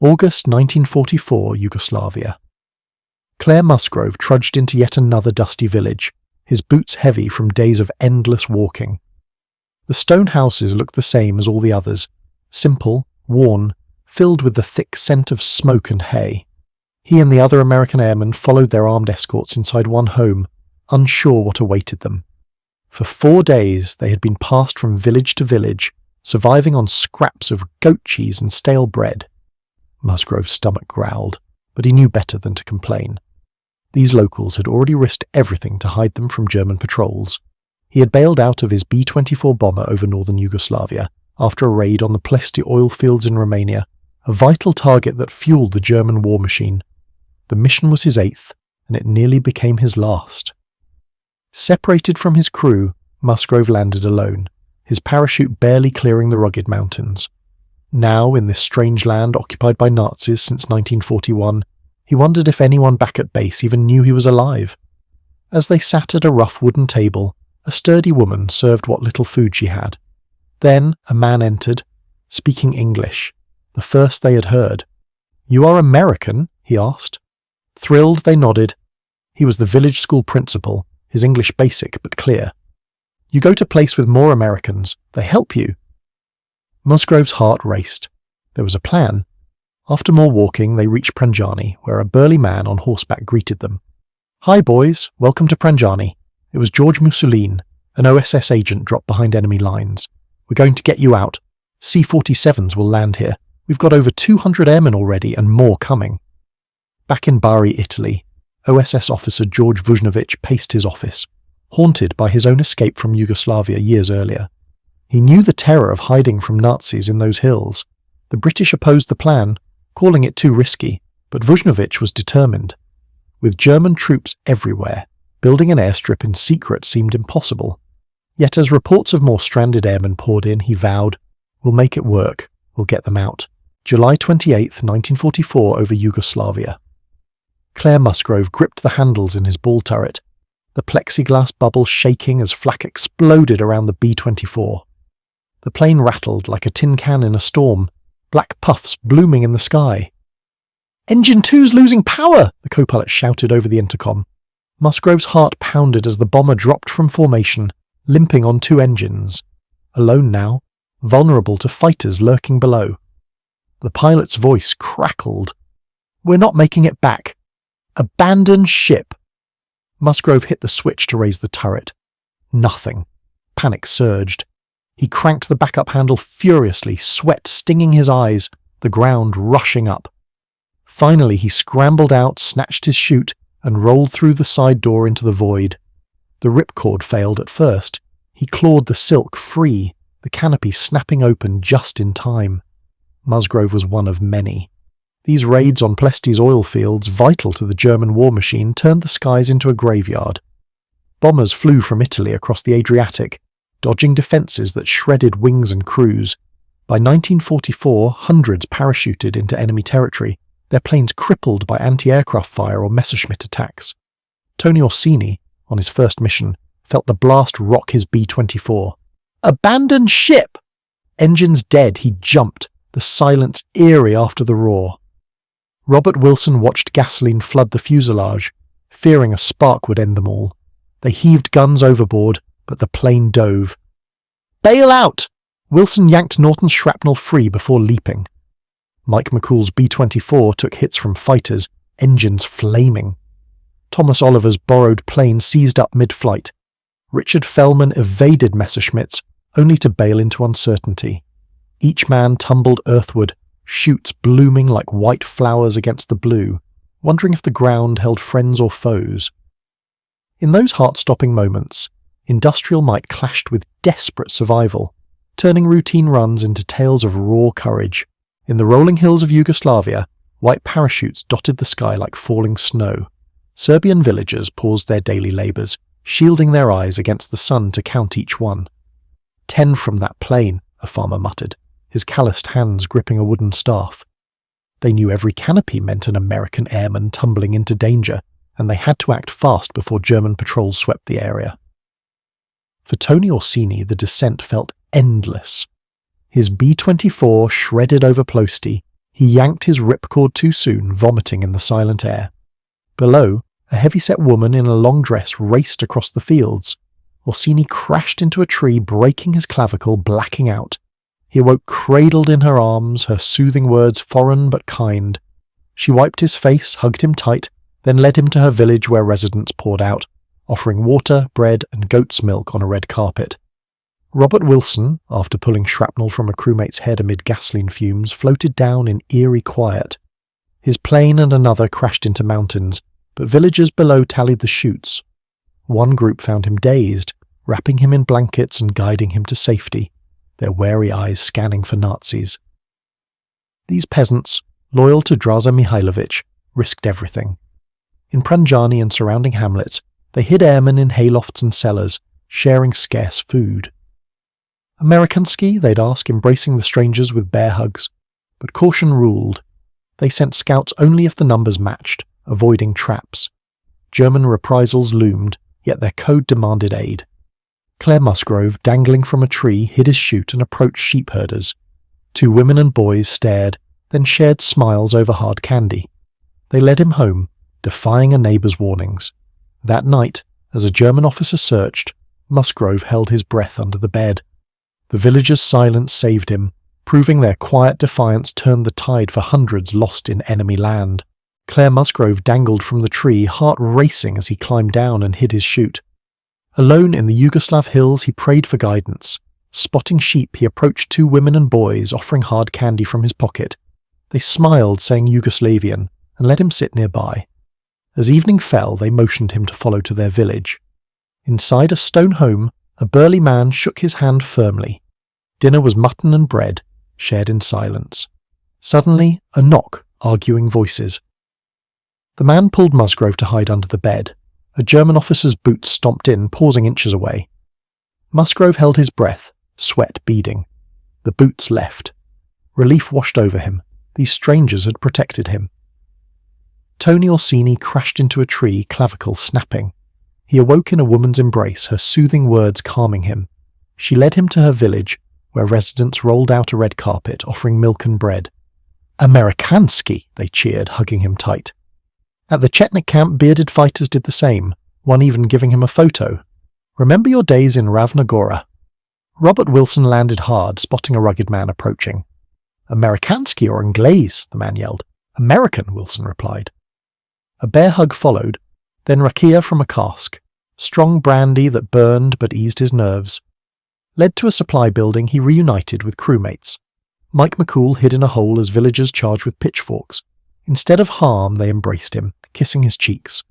August 1944, Yugoslavia. Claire Musgrove trudged into yet another dusty village, his boots heavy from days of endless walking. The stone houses looked the same as all the others, simple, worn, filled with the thick scent of smoke and hay. He and the other American airmen followed their armed escorts inside one home, unsure what awaited them. For 4 days they had been passed from village to village, surviving on scraps of goat cheese and stale bread. Musgrove's stomach growled, but he knew better than to complain. These locals had already risked everything to hide them from German patrols. He had bailed out of his B-24 bomber over northern Yugoslavia after a raid on the Plesti oil fields in Romania, a vital target that fueled the German war machine. The mission was his 8th, and it nearly became his last. Separated from his crew, Musgrove landed alone, his parachute barely clearing the rugged mountains. Now, in this strange land occupied by Nazis since 1941, he wondered if anyone back at base even knew he was alive. As they sat at a rough wooden table, a sturdy woman served what little food she had. Then a man entered, speaking English, the first they had heard. "You are American?" he asked. Thrilled, they nodded. He was the village school principal, his English basic but clear. "You go to place with more Americans. They help you." Musgrove's heart raced. There was a plan. After more walking, they reached Pranjani, where a burly man on horseback greeted them. "Hi, boys. Welcome to Pranjani. It was George Mussolini, an OSS agent dropped behind enemy lines. We're going to get you out. C-47s will land here. We've got over 200 airmen already and more coming." Back in Bari, Italy, OSS officer George Vujnovic paced his office, haunted by his own escape from Yugoslavia years earlier. He knew the terror of hiding from Nazis in those hills. The British opposed the plan, calling it too risky, but Vujnovic was determined. With German troops everywhere, building an airstrip in secret seemed impossible. Yet as reports of more stranded airmen poured in, he vowed, "We'll make it work. We'll get them out." July 28, 1944, over Yugoslavia. Claire Musgrove gripped the handles in his ball turret, the plexiglass bubble shaking as flak exploded around the B-24. The plane rattled like a tin can in a storm, black puffs blooming in the sky. "Engine 2's losing power!" the co-pilot shouted over the intercom. Musgrove's heart pounded as the bomber dropped from formation, limping on 2 engines. Alone now, vulnerable to fighters lurking below. The pilot's voice crackled. "We're not making it back. Abandon ship!" Musgrove hit the switch to raise the turret. Nothing. Panic surged. He cranked the backup handle furiously, sweat stinging his eyes, the ground rushing up. Finally, he scrambled out, snatched his chute, and rolled through the side door into the void. The ripcord failed at first. He clawed the silk free, the canopy snapping open just in time. Musgrove was one of many. These raids on Plesti's oil fields, vital to the German war machine, turned the skies into a graveyard. Bombers flew from Italy across the Adriatic, dodging defences that shredded wings and crews. By 1944, hundreds parachuted into enemy territory, their planes crippled by anti-aircraft fire or Messerschmitt attacks. Tony Orsini, on his first mission, felt the blast rock his B-24. "Abandon ship!" Engines dead, he jumped, the silence eerie after the roar. Robert Wilson watched gasoline flood the fuselage, fearing a spark would end them all. They heaved guns overboard, but the plane dove. "Bail out!" Wilson yanked Norton's shrapnel free before leaping. Mike McCool's B-24 took hits from fighters, engines flaming. Thomas Oliver's borrowed plane seized up mid-flight. Richard Fellman evaded Messerschmitts, only to bail into uncertainty. Each man tumbled earthward, chutes blooming like white flowers against the blue, wondering if the ground held friends or foes. In those heart-stopping moments, industrial might clashed with desperate survival, turning routine runs into tales of raw courage. In the rolling hills of Yugoslavia, white parachutes dotted the sky like falling snow. Serbian villagers paused their daily labours, shielding their eyes against the sun to count each one. 10 from that plane, a farmer muttered, his calloused hands gripping a wooden staff. They knew every canopy meant an American airman tumbling into danger, and they had to act fast before German patrols swept the area. For Tony Orsini, the descent felt endless. His B-24 shredded over Ploesti, He yanked his ripcord too soon, vomiting in the silent air. Below, a heavy-set woman in a long dress raced across the fields. Orsini crashed into a tree, breaking his clavicle, blacking out. He awoke cradled in her arms, her soothing words foreign but kind. She wiped his face, hugged him tight, then led him to her village where residents poured out, offering water, bread, and goat's milk on a red carpet. Robert Wilson, after pulling shrapnel from a crewmate's head amid gasoline fumes, floated down in eerie quiet. His plane and another crashed into mountains, but villagers below tallied the chutes. One group found him dazed, wrapping him in blankets and guiding him to safety, their wary eyes scanning for Nazis. These peasants, loyal to Draza Mihailovich, risked everything. In Pranjani and surrounding hamlets, they hid airmen in haylofts and cellars, sharing scarce food. Amerikansky, they'd ask, embracing the strangers with bear hugs, but caution ruled. They sent scouts only if the numbers matched, avoiding traps. German reprisals loomed, yet their code demanded aid. Claire Musgrove, dangling from a tree, hid his chute and approached sheep herders. 2 women and boys stared, then shared smiles over hard candy. They led him home, defying a neighbour's warnings. That night, as a German officer searched, Musgrove held his breath under the bed. The villagers' silence saved him, proving their quiet defiance turned the tide for hundreds lost in enemy land. Claire Musgrove dangled from the tree, heart racing as he climbed down and hid his chute. Alone in the Yugoslav hills, he prayed for guidance. Spotting sheep, he approached 2 women and boys, offering hard candy from his pocket. They smiled, saying Yugoslavian, and let him sit nearby. As evening fell, they motioned him to follow to their village. Inside a stone home, a burly man shook his hand firmly. Dinner was mutton and bread, shared in silence. Suddenly, a knock, arguing voices. The man pulled Musgrove to hide under the bed. A German officer's boots stomped in, pausing inches away. Musgrove held his breath, sweat beading. The boots left. Relief washed over him. These strangers had protected him. Tony Orsini crashed into a tree, clavicle snapping. He awoke in a woman's embrace, her soothing words calming him. She led him to her village, where residents rolled out a red carpet, offering milk and bread. "Amerikansky!" they cheered, hugging him tight. At the Chetnik camp, bearded fighters did the same, one even giving him a photo. "Remember your days in Ravna Gora?" Robert Wilson landed hard, spotting a rugged man approaching. "Amerikansky or Inglés?" the man yelled. "American," Wilson replied. A bear hug followed, then rakia from a cask, strong brandy that burned but eased his nerves. Led to a supply building, he reunited with crewmates. Mike McCool hid in a hole as villagers charged with pitchforks. Instead of harm, they embraced him, kissing his cheeks.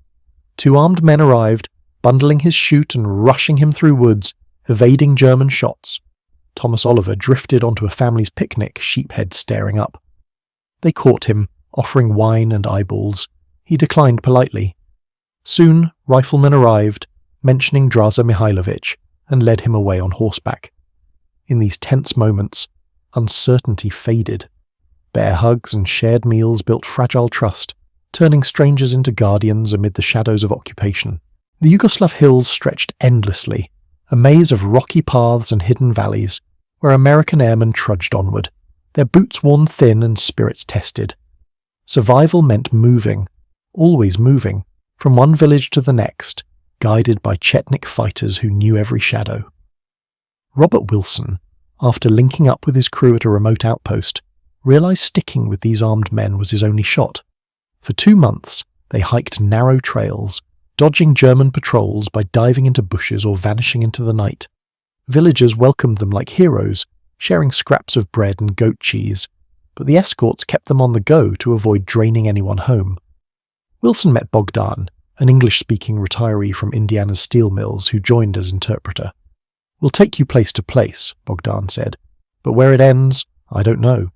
2 armed men arrived, bundling his chute and rushing him through woods, evading German shots. Thomas Oliver drifted onto a family's picnic, sheephead staring up. They caught him, offering wine and eyeballs. He declined politely. Soon, riflemen arrived, mentioning Draza Mihailovich, and led him away on horseback. In these tense moments, uncertainty faded. Bear hugs and shared meals built fragile trust, turning strangers into guardians amid the shadows of occupation. The Yugoslav hills stretched endlessly, a maze of rocky paths and hidden valleys, where American airmen trudged onward, their boots worn thin and spirits tested. Survival meant moving, always moving, from one village to the next, guided by Chetnik fighters who knew every shadow. Robert Wilson, after linking up with his crew at a remote outpost, realized sticking with these armed men was his only shot. For 2 months, they hiked narrow trails, dodging German patrols by diving into bushes or vanishing into the night. Villagers welcomed them like heroes, sharing scraps of bread and goat cheese, but the escorts kept them on the go to avoid draining anyone home. Wilson met Bogdan, an English-speaking retiree from Indiana's steel mills who joined as interpreter. "We'll take you place to place," Bogdan said, "but where it ends, I don't know."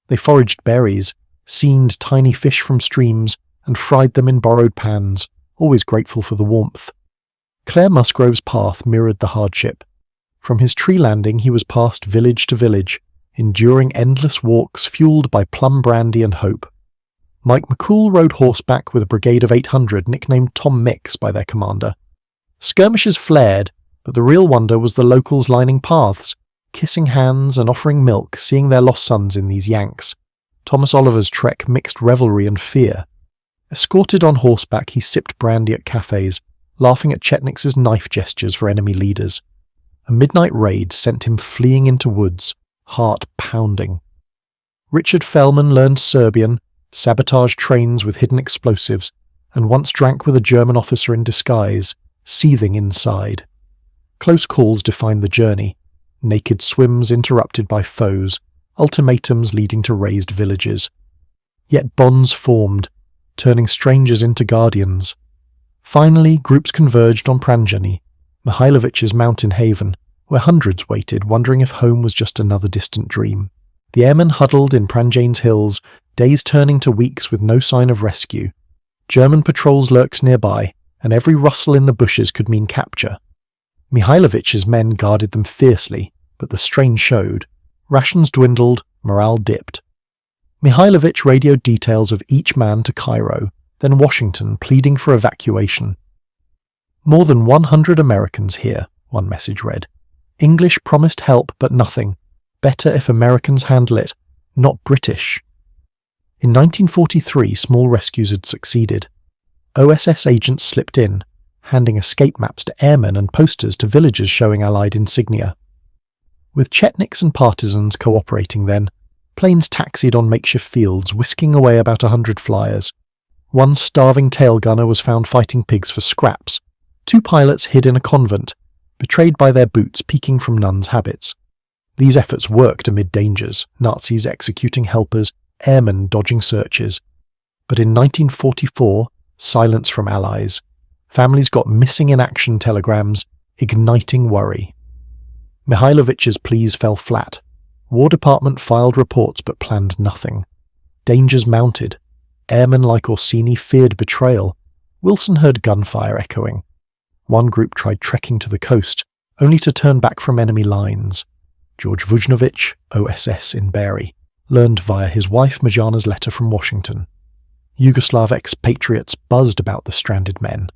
They foraged berries, seened tiny fish from streams, and fried them in borrowed pans, always grateful for the warmth. Claire Musgrove's path mirrored the hardship. From his tree landing he was passed village to village, enduring endless walks fueled by plum brandy and hope. Mike McCool rode horseback with a brigade of 800 nicknamed Tom Mix by their commander. Skirmishes flared, but the real wonder was the locals lining paths, kissing hands and offering milk, seeing their lost sons in these Yanks. Thomas Oliver's trek mixed revelry and fear. Escorted on horseback, he sipped brandy at cafes, laughing at Chetnik's knife gestures for enemy leaders. A midnight raid sent him fleeing into woods, heart pounding. Richard Fellman learned Serbian, sabotaged trains with hidden explosives, and once drank with a German officer in disguise, seething inside. Close calls defined the journey, naked swims interrupted by foes, ultimatums leading to razed villages. Yet bonds formed, turning strangers into guardians. Finally, groups converged on Pranjani, Mihailovich's mountain haven, where hundreds waited, wondering if home was just another distant dream. The airmen huddled in Pranjane's hills, days turning to weeks with no sign of rescue. German patrols lurked nearby, and every rustle in the bushes could mean capture. Mihailovich's men guarded them fiercely, but the strain showed. Rations dwindled, morale dipped. Mihailovich radioed details of each man to Cairo, then Washington, pleading for evacuation. "More than 100 Americans here," one message read. "English promised help, but nothing. Better if Americans handle it, not British." In 1943, small rescues had succeeded. OSS agents slipped in, handing escape maps to airmen and posters to villagers showing Allied insignia. With Chetniks and partisans cooperating then, planes taxied on makeshift fields, whisking away about 100 flyers. One starving tail gunner was found fighting pigs for scraps. 2 pilots hid in a convent, betrayed by their boots peeking from nuns' habits. These efforts worked amid dangers, Nazis executing helpers, airmen dodging searches. But in 1944, silence from Allies. Families got missing in action telegrams, igniting worry. Mihailovich's pleas fell flat. War Department filed reports but planned nothing. Dangers mounted. Airmen like Orsini feared betrayal. Wilson heard gunfire echoing. One group tried trekking to the coast, only to turn back from enemy lines. George Vujnovic, OSS in Bari, learned via his wife Majana's letter from Washington. Yugoslav expatriates buzzed about the stranded men.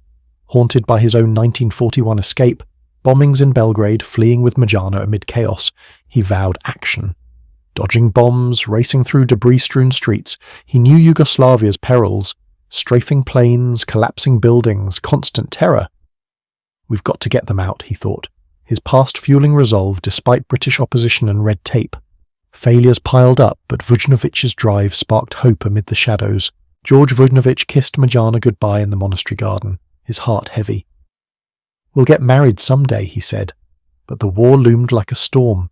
Haunted by his own 1941 escape, bombings in Belgrade, fleeing with Majana amid chaos, he vowed action. Dodging bombs, racing through debris-strewn streets, he knew Yugoslavia's perils, strafing planes, collapsing buildings, constant terror. "We've got to get them out," he thought, his past fueling resolve despite British opposition and red tape. Failures piled up, but Vujnovic's drive sparked hope amid the shadows. George Vujnovic kissed Majana goodbye in the monastery garden, his heart heavy. "We'll get married someday," he said, but the war loomed like a storm.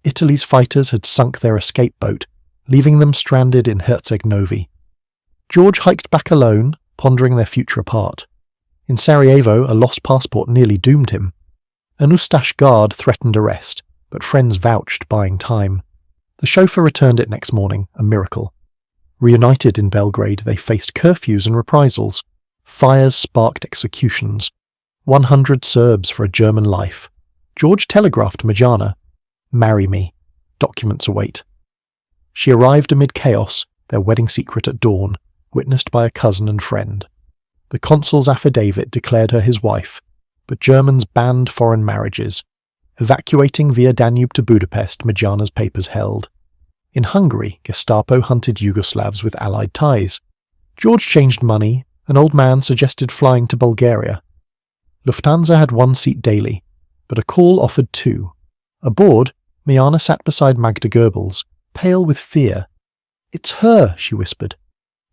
Italy's fighters had sunk their escape boat, leaving them stranded in Herceg Novi. George hiked back alone, pondering their future apart. In Sarajevo, a lost passport nearly doomed him. An Ustash guard threatened arrest, but friends vouched, buying time. The chauffeur returned it next morning, a miracle. Reunited in Belgrade, they faced curfews and reprisals. Fires sparked executions. 100 Serbs for a German life. George telegraphed Majana, "Marry me. Documents await." She arrived amid chaos, their wedding secret at dawn, witnessed by a cousin and friend. The consul's affidavit declared her his wife, but Germans banned foreign marriages. Evacuating via Danube to Budapest, Majana's papers held. In Hungary, Gestapo hunted Yugoslavs with Allied ties. George changed money. An old man suggested flying to Bulgaria. Lufthansa had 1 seat daily, but a call offered 2. Aboard, Majana sat beside Magda Goebbels, pale with fear. "It's her," she whispered.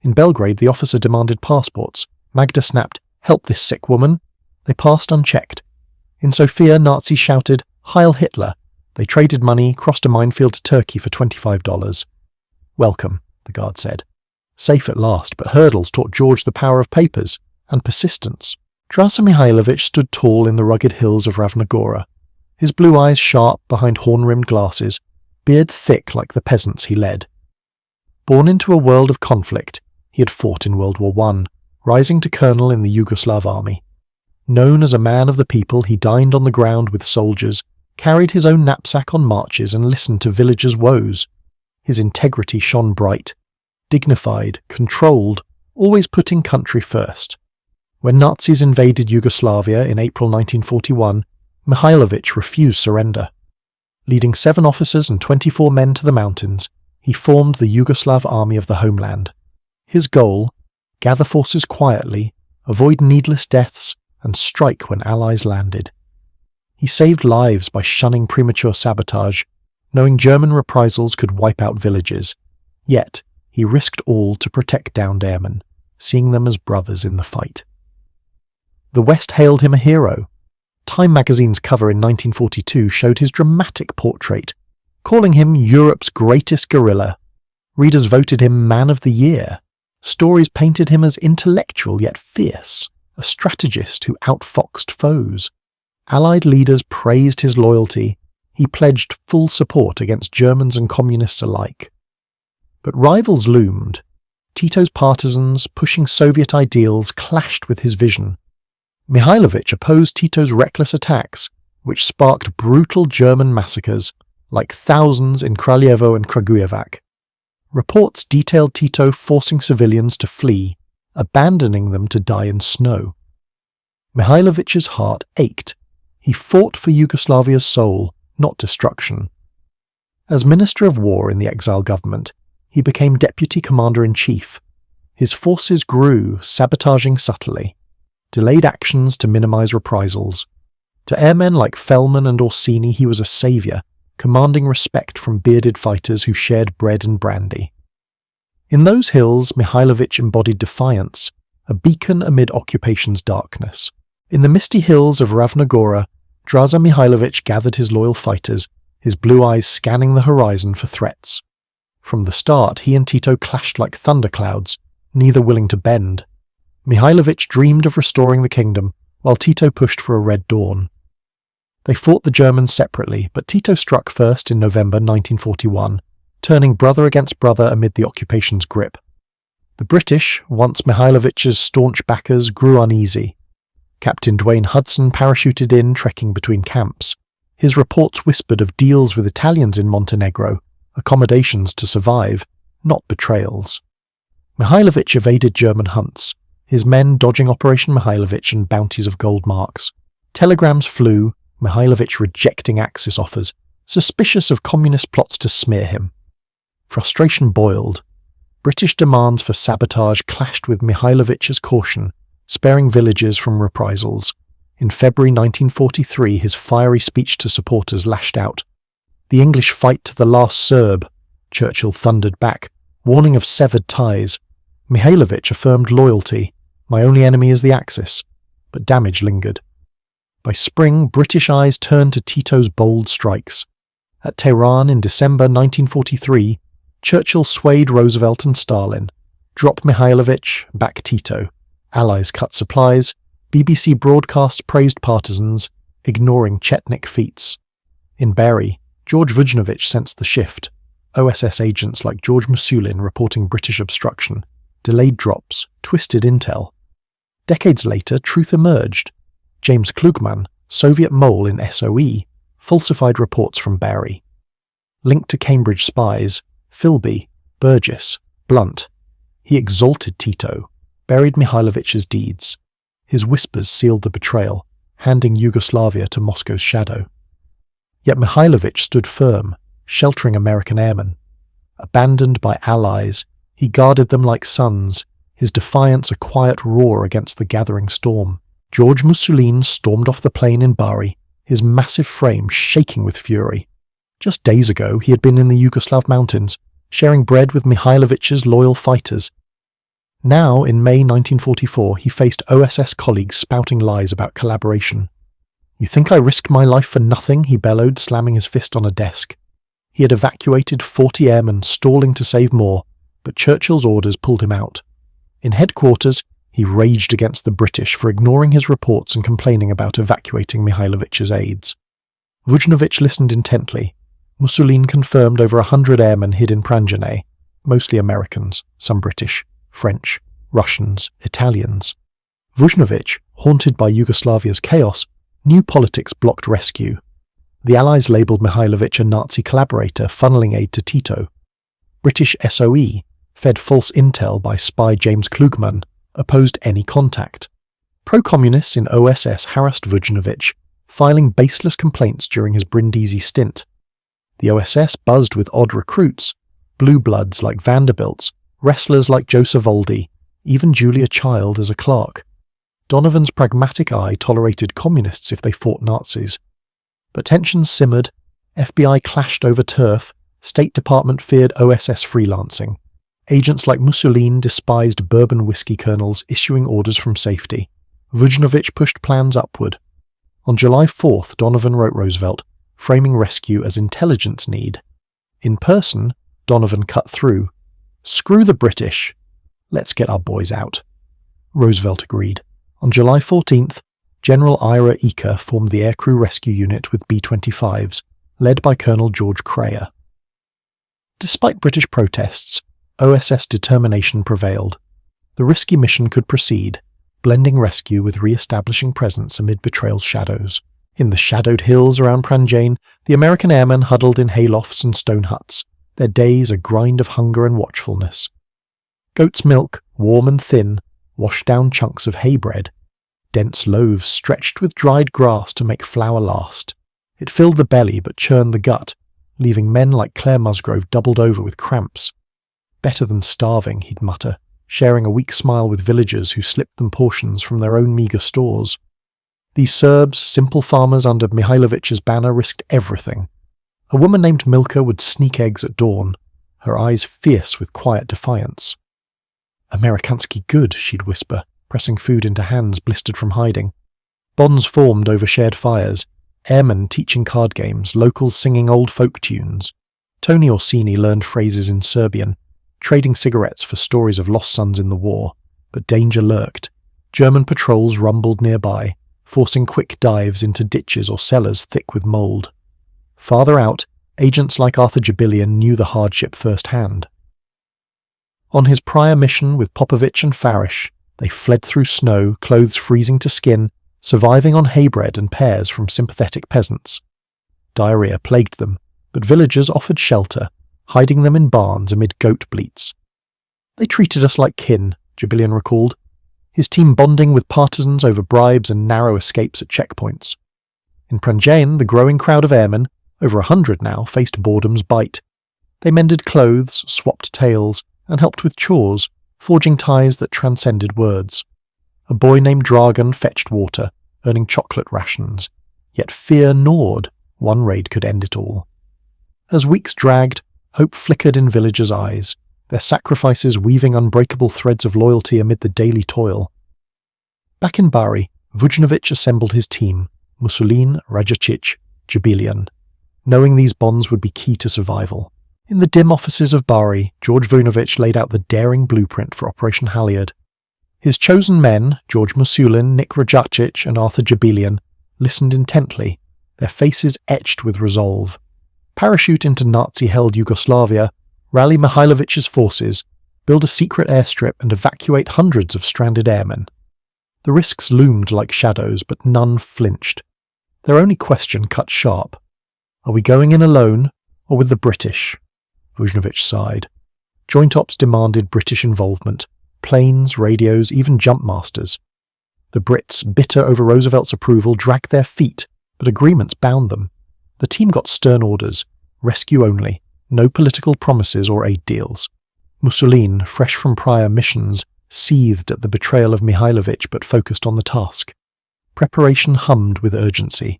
In Belgrade, the officer demanded passports. Magda snapped, "Help this sick woman." They passed unchecked. In Sofia, Nazis shouted, "Heil Hitler." They traded money, crossed a minefield to Turkey for $25. "Welcome," the guard said. Safe at last, but hurdles taught George the power of papers and persistence. Draza Mihailovich stood tall in the rugged hills of Ravnogora, his blue eyes sharp behind horn-rimmed glasses, beard thick like the peasants he led. Born into a world of conflict, he had fought in World War I, rising to colonel in the Yugoslav army. Known as a man of the people, he dined on the ground with soldiers, carried his own knapsack on marches and listened to villagers' woes. His integrity shone bright. Dignified, controlled, always putting country first. When Nazis invaded Yugoslavia in April 1941, Mihailovich refused surrender. Leading 7 officers and 24 men to the mountains, he formed the Yugoslav Army of the Homeland. His goal: gather forces quietly, avoid needless deaths, and strike when Allies landed. He saved lives by shunning premature sabotage, knowing German reprisals could wipe out villages. Yet, he risked all to protect downed airmen, seeing them as brothers in the fight. The West hailed him a hero. Time magazine's cover in 1942 showed his dramatic portrait, calling him Europe's greatest guerrilla. Readers voted him Man of the Year. Stories painted him as intellectual yet fierce, a strategist who outfoxed foes. Allied leaders praised his loyalty. He pledged full support against Germans and communists alike. But rivals loomed. Tito's partisans, pushing Soviet ideals, clashed with his vision. Mihailovich opposed Tito's reckless attacks, which sparked brutal German massacres, like thousands in Kraljevo and Kragujevac. Reports detailed Tito forcing civilians to flee, abandoning them to die in snow. Mihailovich's heart ached. He fought for Yugoslavia's soul, not destruction. As Minister of War in the exile government, he became Deputy Commander-in-Chief. His forces grew, sabotaging subtly, delayed actions to minimize reprisals. To airmen like Fellman and Orsini he was a savior, commanding respect from bearded fighters who shared bread and brandy. In those hills, Mihailovich embodied defiance, a beacon amid occupation's darkness. In the misty hills of Ravna Gora, Draza Mihailovich gathered his loyal fighters, his blue eyes scanning the horizon for threats. From the start, he and Tito clashed like thunderclouds, neither willing to bend. Mihailovich dreamed of restoring the kingdom, while Tito pushed for a red dawn. They fought the Germans separately, but Tito struck first in November 1941, turning brother against brother amid the occupation's grip. The British, once Mihailovich's staunch backers, grew uneasy. Captain Dwayne Hudson parachuted in, trekking between camps. His reports whispered of deals with Italians in Montenegro, accommodations to survive, not betrayals. Mihailovich evaded German hunts, his men dodging Operation Mihailovich and bounties of gold marks. Telegrams flew, Mihailovich rejecting Axis offers, suspicious of communist plots to smear him. Frustration boiled. British demands for sabotage clashed with Mihailovich's caution, sparing villages from reprisals. In February 1943, his fiery speech to supporters lashed out. "The English fight to the last Serb," Churchill thundered back, warning of severed ties. Mihailovich affirmed loyalty. "My only enemy is the Axis." But damage lingered. By spring, British eyes turned to Tito's bold strikes. At Tehran in December 1943, Churchill swayed Roosevelt and Stalin. Drop Mihailovich, back Tito. Allies cut supplies. BBC broadcasts praised partisans, ignoring Chetnik feats. In Bari, George Vujnovich sensed the shift. OSS agents like George Musulin reporting British obstruction, delayed drops, twisted intel. Decades later, truth emerged. James Klugman, Soviet mole in SOE, falsified reports from Bari. Linked to Cambridge spies, Philby, Burgess, Blunt. He exalted Tito, buried Mihailovich's deeds. His whispers sealed the betrayal, handing Yugoslavia to Moscow's shadow. Yet Mihailovich stood firm, sheltering American airmen. Abandoned by allies, he guarded them like sons, his defiance a quiet roar against the gathering storm. George Musulin stormed off the plane in Bari, his massive frame shaking with fury. Just days ago, he had been in the Yugoslav mountains, sharing bread with Mihailovich's loyal fighters. Now, in May 1944, he faced OSS colleagues spouting lies about collaboration. "You think I risked my life for nothing?" he bellowed, slamming his fist on a desk. He had evacuated 40 airmen, stalling to save more, but Churchill's orders pulled him out. In headquarters, he raged against the British for ignoring his reports and complaining about evacuating Mihailovich's aides. Vujnovich listened intently. Musulin confirmed over 100 airmen hid in Pranjane, mostly Americans, some British, French, Russians, Italians. Vujnovich, haunted by Yugoslavia's chaos, knew politics blocked rescue. The Allies labelled Mihailovich a Nazi collaborator, funneling aid to Tito. British SOE, fed false intel by spy James Klugman, opposed any contact. Pro-communists in OSS harassed Vujnovich, filing baseless complaints during his Brindisi stint. The OSS buzzed with odd recruits. blue bloods like Vanderbilts, wrestlers like Joe Savoldi, even Julia Child as a clerk. Donovan's pragmatic eye tolerated communists if they fought Nazis. But tensions simmered, FBI clashed over turf, State Department feared OSS freelancing. Agents like Mussolini despised bourbon whiskey colonels issuing orders from safety. Vujnovic pushed plans upward. On July 4th, Donovan wrote Roosevelt, framing rescue as intelligence need. In person, Donovan cut through. "Screw the British. Let's get our boys out." Roosevelt agreed. On July 14th, General Ira Eaker formed the Aircrew Rescue Unit with B-25s, led by Colonel George Crayer. Despite British protests, OSS determination prevailed. The risky mission could proceed, blending rescue with re-establishing presence amid betrayal's shadows. In the shadowed hills around Pranjane, the American airmen huddled in haylofts and stone huts, their days a grind of hunger and watchfulness. Goat's milk, warm and thin, washed down chunks of hay bread. Dense loaves stretched with dried grass to make flour last. It filled the belly but churned the gut, leaving men like Claire Musgrove doubled over with cramps. "Better than starving," he'd mutter, sharing a weak smile with villagers who slipped them portions from their own meagre stores. These Serbs, simple farmers under Mihailovich's banner, risked everything. A woman named Milka would sneak eggs at dawn, her eyes fierce with quiet defiance. "Amerikansky good," she'd whisper, pressing food into hands blistered from hiding. Bonds formed over shared fires, airmen teaching card games, locals singing old folk tunes. Tony Orsini learned phrases in Serbian, trading cigarettes for stories of lost sons in the war, but danger lurked. German patrols rumbled nearby, forcing quick dives into ditches or cellars thick with mould. Farther out, agents like Arthur Jibilian knew the hardship firsthand. On his prior mission with Popovich and Farish, they fled through snow, clothes freezing to skin, surviving on hay bread and pears from sympathetic peasants. Diarrhea plagued them, but villagers offered shelter, hiding them in barns amid goat bleats. "They treated us like kin," Jibilian recalled, his team bonding with partisans over bribes and narrow escapes at checkpoints. In Pranjane, the growing crowd of airmen, over 100 now, faced boredom's bite. They mended clothes, swapped tales, and helped with chores, forging ties that transcended words. A boy named Dragan fetched water, earning chocolate rations. Yet fear gnawed. One raid could end it all. As weeks dragged, hope flickered in villagers' eyes, their sacrifices weaving unbreakable threads of loyalty amid the daily toil. Back in Bari, Vujnovic assembled his team, Mussolini, Rajacic, Jibilian, knowing these bonds would be key to survival. In the dim offices of Bari, George Vujnovic laid out the daring blueprint for Operation Halyard. His chosen men, George Mussolini, Nick Rajacic, and Arthur Jibilian, listened intently, their faces etched with resolve. Parachute into Nazi-held Yugoslavia, rally Mihailovic's forces, build a secret airstrip and evacuate hundreds of stranded airmen. The risks loomed like shadows, but none flinched. Their only question cut sharp. Are we going in alone, or with the British? Vujnovic sighed. Joint Ops demanded British involvement, planes, radios, even jumpmasters. The Brits, bitter over Roosevelt's approval, dragged their feet, but agreements bound them. The team got stern orders, rescue only, no political promises or aid deals. Mussolini, fresh from prior missions, seethed at the betrayal of Mihailovich but focused on the task. Preparation hummed with urgency.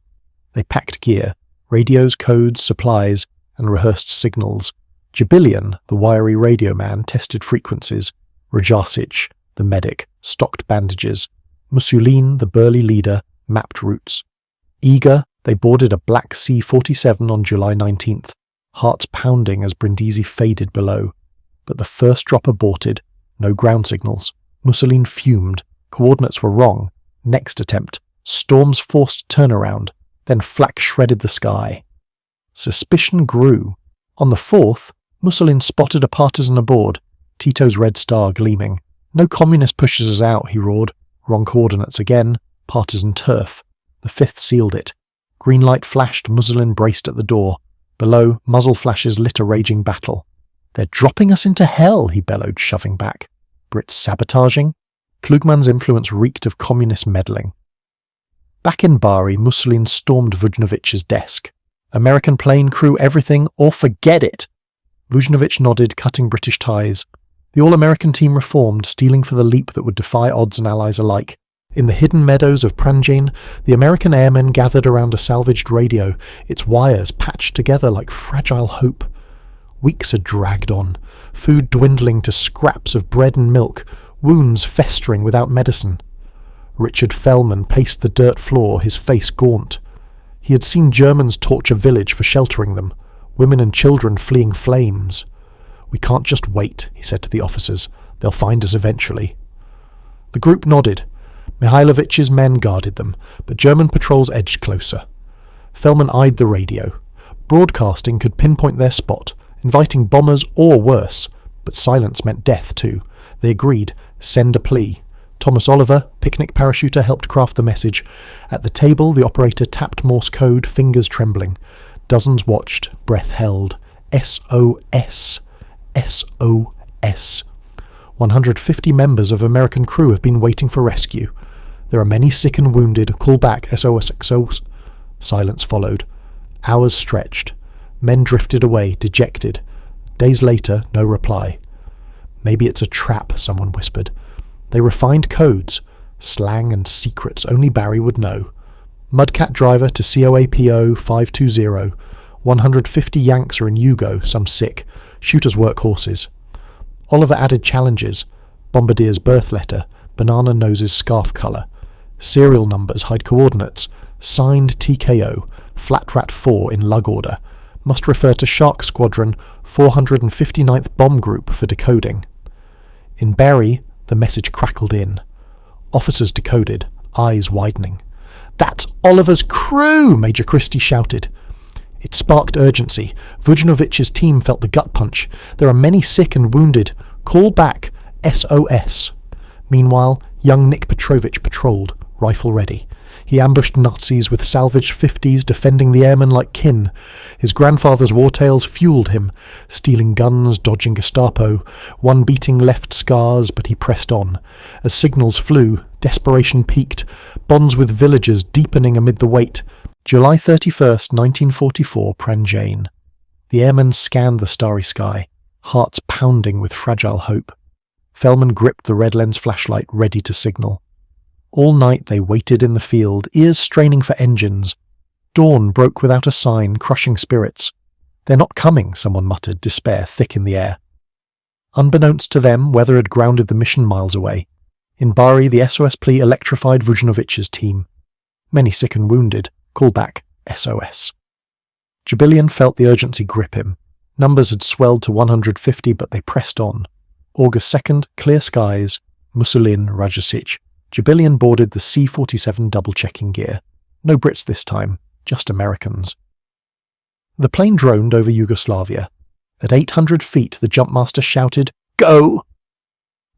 They packed gear, radios, codes, supplies, and rehearsed signals. Jibilian, the wiry radio man, tested frequencies. Rajacic, the medic, stocked bandages. Mussolini, the burly leader, mapped routes. Eager, they boarded a Black C-47 on July 19th, hearts pounding as Brindisi faded below. But the first drop aborted, no ground signals. Mussolini fumed, coordinates were wrong. Next attempt, storms forced turnaround, then flak shredded the sky. Suspicion grew. On the 4th, Mussolini spotted a partisan aboard, Tito's red star gleaming. "No communist pushes us out," he roared. Wrong coordinates again, partisan turf. The 5th sealed it. Green light flashed, Mussolini braced at the door. Below, muzzle flashes lit a raging battle. "They're dropping us into hell," he bellowed, shoving back. Brits sabotaging? Klugman's influence reeked of communist meddling. Back in Bari, Mussolini stormed Vujnovic's desk. "American plane crew everything, or forget it!" Vujnovic nodded, cutting British ties. The all-American team reformed, steeling for the leap that would defy odds and allies alike. In the hidden meadows of Pranjane, the American airmen gathered around a salvaged radio, its wires patched together like fragile hope. Weeks had dragged on, food dwindling to scraps of bread and milk, wounds festering without medicine. Richard Fellman paced the dirt floor, his face gaunt. He had seen Germans torch a village for sheltering them, women and children fleeing flames. "We can't just wait," he said to the officers. "They'll find us eventually." The group nodded. Mihailovich's men guarded them, but German patrols edged closer. Fellman eyed the radio. Broadcasting could pinpoint their spot, inviting bombers or worse, but silence meant death too. They agreed, send a plea. Thomas Oliver, picnic parachuter, helped craft the message. At the table, the operator tapped Morse code, fingers trembling. Dozens watched, breath held. SOS. SOS. 150 members of American crew have been waiting for rescue. There are many sick and wounded. Call back. SOS. SOS. Silence followed. Hours stretched. Men drifted away, dejected. Days later, no reply. "Maybe it's a trap," someone whispered. They refined codes, slang and secrets only Barry would know. Mudcat driver to COAPO 520. 150 Yanks are in Yugo, some sick. Shooters work horses. Oliver added challenges. Bombardier's birth letter, banana nose's scarf colour. Serial numbers hide coordinates. Signed TKO, Flat Rat 4 in lug order. Must refer to Shark Squadron 459th Bomb Group for decoding. In Barry, the message crackled in. Officers decoded, eyes widening. "That's Oliver's crew!" Major Christie shouted. It sparked urgency. Vujnovich's team felt the gut punch. "There are many sick and wounded. Call back. SOS. Meanwhile, young Nick Petrovich patrolled, rifle ready. He ambushed Nazis with salvaged 50s, defending the airmen like kin. His grandfather's war tales fueled him, stealing guns, dodging Gestapo. One beating left scars, but he pressed on. As signals flew, desperation peaked, bonds with villagers deepening amid the weight. July 31st, 1944, Pranjane. The airmen scanned the starry sky, hearts pounding with fragile hope. Fellman gripped the red lens flashlight, ready to signal. All night they waited in the field, ears straining for engines. Dawn broke without a sign, crushing spirits. "They're not coming," someone muttered, despair thick in the air. Unbeknownst to them, weather had grounded the mission miles away. In Bari, the SOS plea electrified Vujnovich's team. Many sick and wounded. Call back. SOS. Jibilian felt the urgency grip him. Numbers had swelled to 150, but they pressed on. August 2nd, clear skies, Mussolin, Rajasic. Jibilian boarded the C-47 double-checking gear. No Brits this time, just Americans. The plane droned over Yugoslavia. At 800 feet, the jumpmaster shouted, "Go!"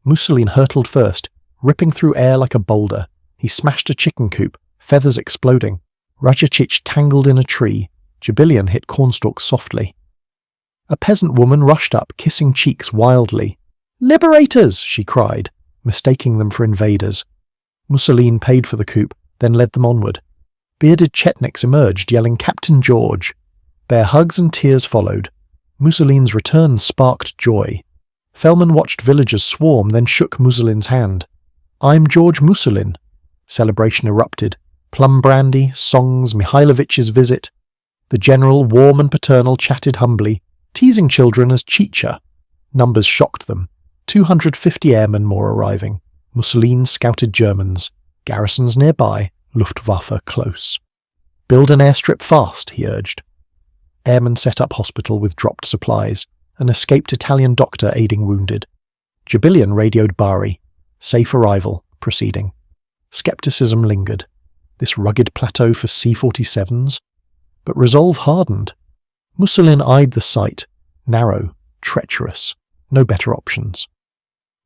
Mussolin hurtled first, ripping through air like a boulder. He smashed a chicken coop, feathers exploding. Rajasic tangled in a tree. Jibilian hit cornstalks softly. A peasant woman rushed up, kissing cheeks wildly. "Liberators!" she cried, mistaking them for invaders. Mussolin paid for the coup, then led them onward. Bearded Chetniks emerged, yelling "Captain George." Their hugs and tears followed. Mussolin's return sparked joy. Fellman watched villagers swarm, then shook Mussolin's hand. "I'm George Mussolin." Celebration erupted. Plum brandy, songs, Mihailovich's visit. The general, warm and paternal, chatted humbly, teasing children as Chicha. Numbers shocked them. 250 airmen more arriving. Mussolin scouted Germans. Garrisons nearby, Luftwaffe close. "Build an airstrip fast," he urged. Airmen set up hospital with dropped supplies. An escaped Italian doctor aiding wounded. Jibilian radioed Bari. Safe arrival, proceeding. Skepticism lingered. This rugged plateau for C-47s? But resolve hardened. Mussolin eyed the site. Narrow, treacherous, no better options.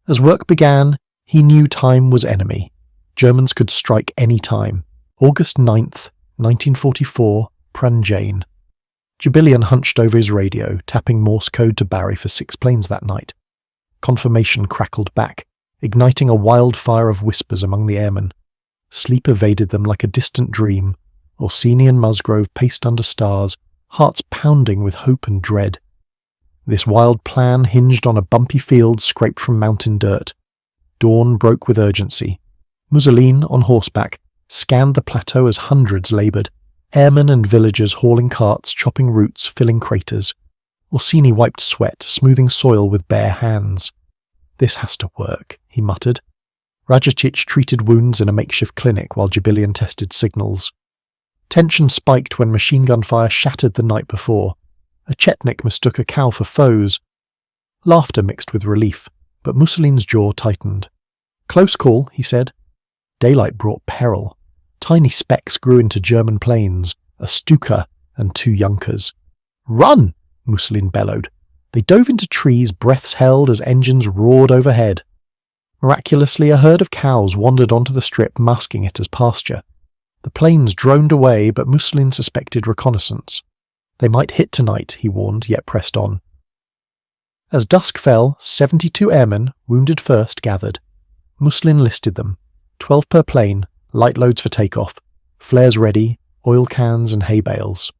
As work began, he knew time was enemy. Germans could strike any time. August 9th, 1944, Pranjane. Jibilian hunched over his radio, tapping Morse code to Barry for 6 planes that night. Confirmation crackled back, igniting a wildfire of whispers among the airmen. Sleep evaded them like a distant dream. Orsini and Musgrove paced under stars, hearts pounding with hope and dread. This wild plan hinged on a bumpy field scraped from mountain dirt. Dawn broke with urgency. Mussolini, on horseback, scanned the plateau as hundreds laboured, airmen and villagers hauling carts, chopping roots, filling craters. Orsini wiped sweat, smoothing soil with bare hands. "This has to work," he muttered. Radjacic treated wounds in a makeshift clinic while Jibilian tested signals. Tension spiked when machine gun fire shattered the night before. A Chetnik mistook a cow for foes. Laughter mixed with relief, but Mussolini's jaw tightened. "Close call," he said. Daylight brought peril. Tiny specks grew into German planes, a Stuka and 2 Junkers. "Run!" Mussolini bellowed. They dove into trees, breaths held as engines roared overhead. Miraculously, a herd of cows wandered onto the strip, masking it as pasture. The planes droned away, but Mussolini suspected reconnaissance. They might hit tonight, he warned, yet pressed on. As dusk fell, 72 airmen, wounded first, gathered. Mussolini listed them. 12 per plane, light loads for takeoff, flares ready, oil cans and hay bales.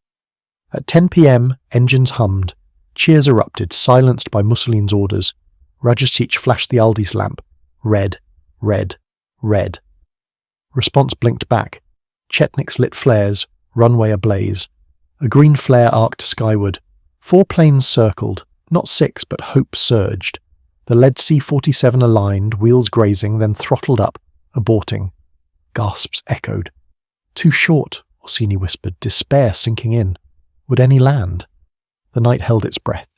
At 10 p.m, engines hummed. Cheers erupted, silenced by Mussolini's orders. Radjacic flashed the Aldi's lamp. Red, red, red. Response blinked back. Chetniks lit flares, runway ablaze. A green flare arced skyward. 4 planes circled, not 6, but hope surged. The lead C-47 aligned, wheels grazing, then throttled up, aborting. Gasps echoed. "Too short," Orsini whispered, despair sinking in. Would any land? The night held its breath.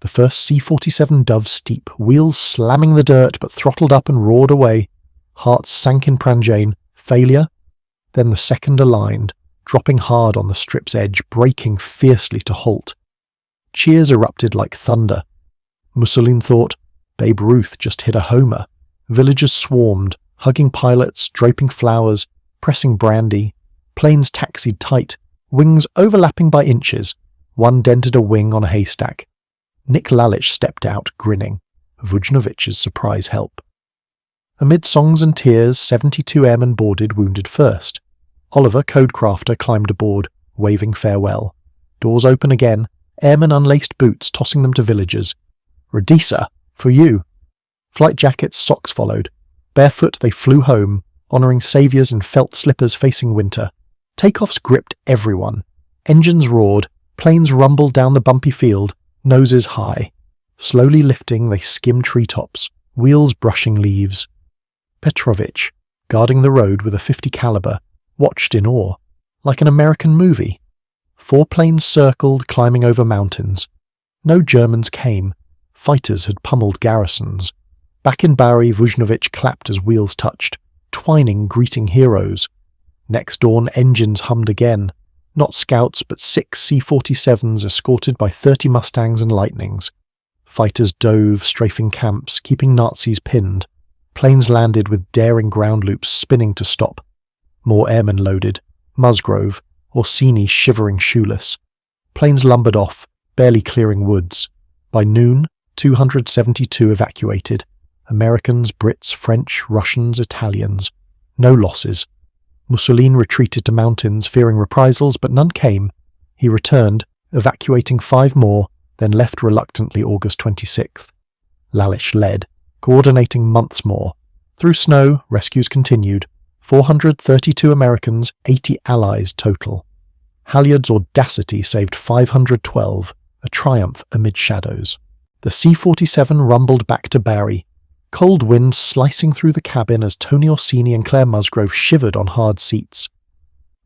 The first C-47 dove steep, wheels slamming the dirt, but throttled up and roared away. Hearts sank in Pranjane. Failure? Then the second aligned, dropping hard on the strip's edge, braking fiercely to halt. Cheers erupted like thunder. Mussolini thought, Babe Ruth just hit a homer. Villagers swarmed, hugging pilots, draping flowers, pressing brandy. Planes taxied tight, wings overlapping by inches. One dented a wing on a haystack. Nick Lalich stepped out, grinning. Vujnovic's surprise help. Amid songs and tears, 72 airmen boarded wounded first. Oliver, codecrafter, climbed aboard, waving farewell. Doors open again, airmen unlaced boots, tossing them to villagers. "Radisa, for you!" Flight jackets, socks followed. Barefoot they flew home, honouring saviours in felt slippers facing winter. Takeoffs gripped everyone. Engines roared, planes rumbled down the bumpy field, noses high. Slowly lifting, they skimmed treetops, wheels brushing leaves. Petrovich, guarding the road with a .50 caliber, watched in awe, like an American movie. 4 planes circled, climbing over mountains. No Germans came. Fighters had pummeled garrisons. Back in Bari, Vujnovic clapped as wheels touched, twining, greeting heroes. Next dawn, engines hummed again. Not scouts, but 6 C-47s escorted by 30 Mustangs and Lightnings. Fighters dove, strafing camps, keeping Nazis pinned. Planes landed with daring ground loops spinning to stop. More airmen loaded. Musgrove, Orsini shivering shoeless. Planes lumbered off, barely clearing woods. By noon, 272 evacuated. Americans, Brits, French, Russians, Italians. No losses. Mussolini retreated to mountains, fearing reprisals, but none came. He returned, evacuating 5 more, then left reluctantly August 26th. Lalich led, coordinating months more. Through snow, rescues continued. 432 Americans, 80 Allies total. Halyard's audacity saved 512, a triumph amid shadows. The C-47 rumbled back to Bari, cold winds slicing through the cabin as Tony Orsini and Claire Musgrove shivered on hard seats.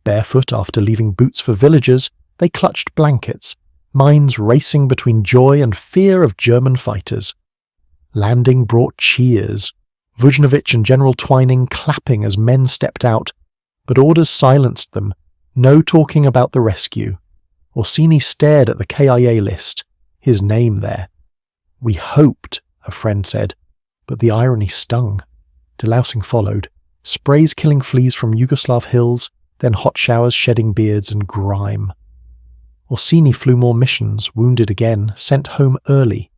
Barefoot after leaving boots for villagers, they clutched blankets, minds racing between joy and fear of German fighters. Landing brought cheers. Vujnovic and General Twining clapping as men stepped out, but orders silenced them. No talking about the rescue. Orsini stared at the KIA list, his name there. "We hoped," a friend said, but the irony stung. Delousing followed, sprays killing fleas from Yugoslav hills, then hot showers shedding beards and grime. Orsini flew more missions, wounded again, sent home early.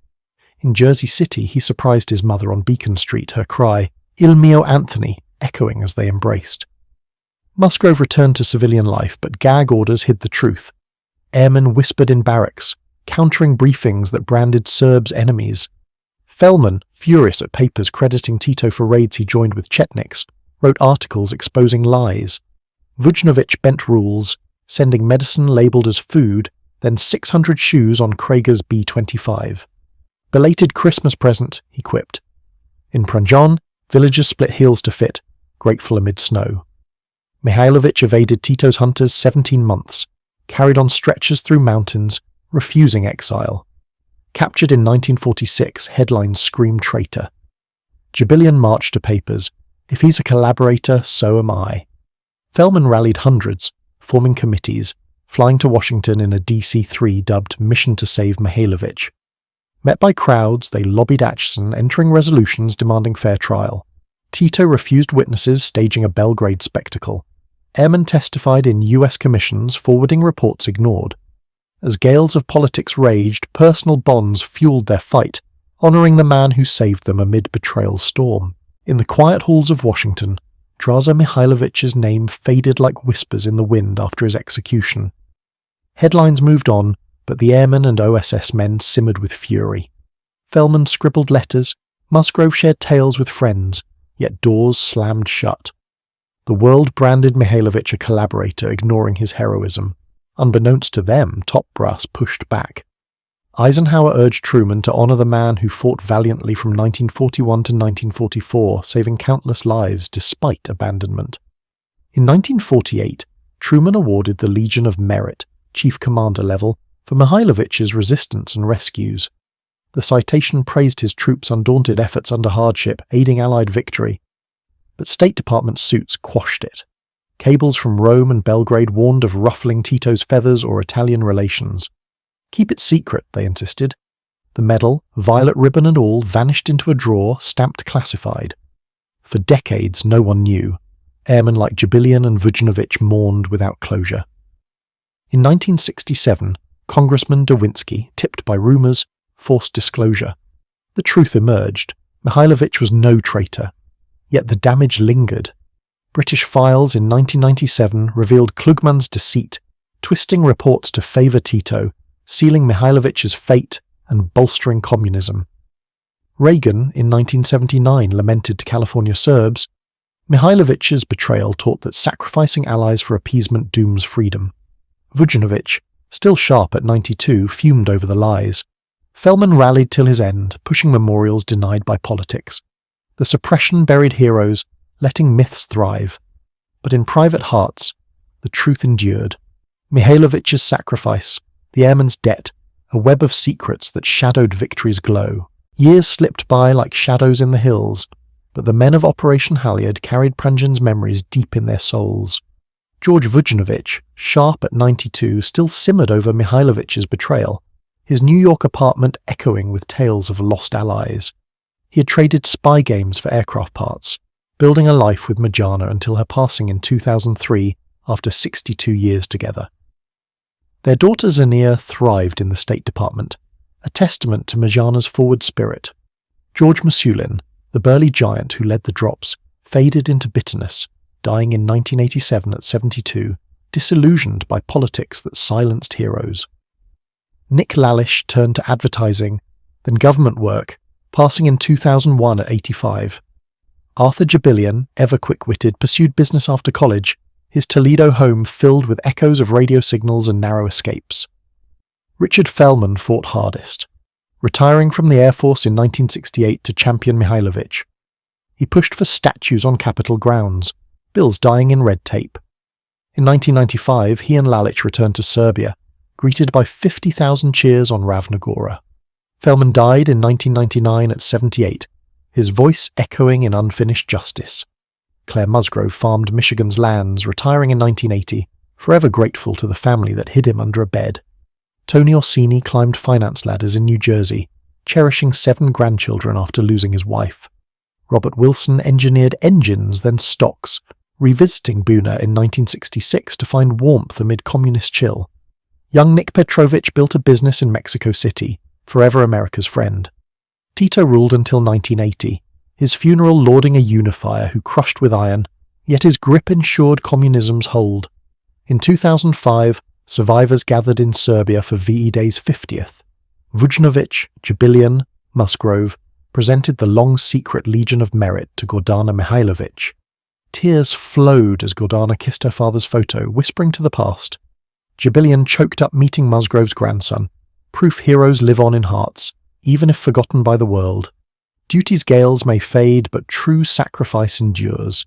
In Jersey City, he surprised his mother on Beacon Street, her cry, "Il mio Anthony," echoing as they embraced. Musgrove returned to civilian life, but gag orders hid the truth. Airmen whispered in barracks, countering briefings that branded Serbs enemies. Fellman, furious at papers crediting Tito for raids he joined with Chetniks, wrote articles exposing lies. Vujnovic bent rules, sending medicine labelled as food, then 600 shoes on Krager's B-25. Belated Christmas present, he quipped. In Pranjon, villagers split heels to fit, grateful amid snow. Mihailovich evaded Tito's hunters 17 months, carried on stretchers through mountains, refusing exile. Captured in 1946, headlines scream traitor. Jibilian marched to papers, if he's a collaborator, so am I. Fellman rallied hundreds, forming committees, flying to Washington in a DC-3 dubbed Mission to Save Mihailovich. Met by crowds, they lobbied Atchison, entering resolutions demanding fair trial. Tito refused witnesses, staging a Belgrade spectacle. Airmen testified in US commissions, forwarding reports ignored. As gales of politics raged, personal bonds fueled their fight, honouring the man who saved them amid betrayal's storm. In the quiet halls of Washington, Draza Mihailovich's name faded like whispers in the wind after his execution. Headlines moved on, but the airmen and OSS men simmered with fury. Fellman scribbled letters, Musgrove shared tales with friends, yet doors slammed shut. The world branded Mihailovich a collaborator, ignoring his heroism. Unbeknownst to them, top brass pushed back. Eisenhower urged Truman to honour the man who fought valiantly from 1941 to 1944, saving countless lives despite abandonment. In 1948, Truman awarded the Legion of Merit, Chief Commander level, for Mihailovich's resistance and rescues. The citation praised his troops' undaunted efforts under hardship, aiding Allied victory. But State Department suits quashed it. Cables from Rome and Belgrade warned of ruffling Tito's feathers or Italian relations. Keep it secret, they insisted. The medal, violet ribbon and all, vanished into a drawer, stamped classified. For decades no one knew. Airmen like Jibilian and Vujnovic mourned without closure. In 1967, Congressman Derwinski, tipped by rumours, forced disclosure. The truth emerged. Mihailovich was no traitor. Yet the damage lingered. British files in 1997 revealed Klugman's deceit, twisting reports to favour Tito, sealing Mihailovich's fate and bolstering communism. Reagan, in 1979, lamented to California Serbs, Mihailovich's betrayal taught that sacrificing allies for appeasement dooms freedom. Vujnovic, still sharp at 92, fumed over the lies. Fellman rallied till his end, pushing memorials denied by politics. The suppression buried heroes, letting myths thrive. But in private hearts, the truth endured. Mihailovich's sacrifice, the airman's debt, a web of secrets that shadowed victory's glow. Years slipped by like shadows in the hills, but the men of Operation Halyard carried Pranjan's memories deep in their souls. George Vujnovic, sharp at 92, still simmered over Mihailovich's betrayal, his New York apartment echoing with tales of lost allies. He had traded spy games for aircraft parts, building a life with Mirjana until her passing in 2003 after 62 years together. Their daughter Zania thrived in the State Department, a testament to Mirjana's forward spirit. George Masulin, the burly giant who led the drops, faded into bitterness, dying in 1987 at 72, disillusioned by politics that silenced heroes. Nick Lalish turned to advertising, then government work, passing in 2001 at 85. Arthur Jibilian, ever quick-witted, pursued business after college, his Toledo home filled with echoes of radio signals and narrow escapes. Richard Fellman fought hardest, retiring from the Air Force in 1968 to champion Mihailovich. He pushed for statues on Capitol grounds, bills dying in red tape. In 1995, he and Lalić returned to Serbia, greeted by 50,000 cheers on Ravna Gora. Fellman died in 1999 at 78, his voice echoing in unfinished justice. Claire Musgrove farmed Michigan's lands, retiring in 1980, forever grateful to the family that hid him under a bed. Tony Orsini climbed finance ladders in New Jersey, cherishing 7 grandchildren after losing his wife. Robert Wilson engineered engines, then stocks, revisiting Buna in 1966 to find warmth amid communist chill. Young Nick Petrovich built a business in Mexico City, forever America's friend. Tito ruled until 1980, his funeral lauding a unifier who crushed with iron, yet his grip ensured communism's hold. In 2005, survivors gathered in Serbia for VE Day's 50th. Vujnovic, Jubilian, Musgrove presented the long-secret Legion of Merit to Draza Mihailovich. Tears flowed as Gordana kissed her father's photo, whispering to the past. Jubilian choked up meeting Musgrove's grandson. Proof heroes live on in hearts, even if forgotten by the world. Duty's gales may fade, but true sacrifice endures.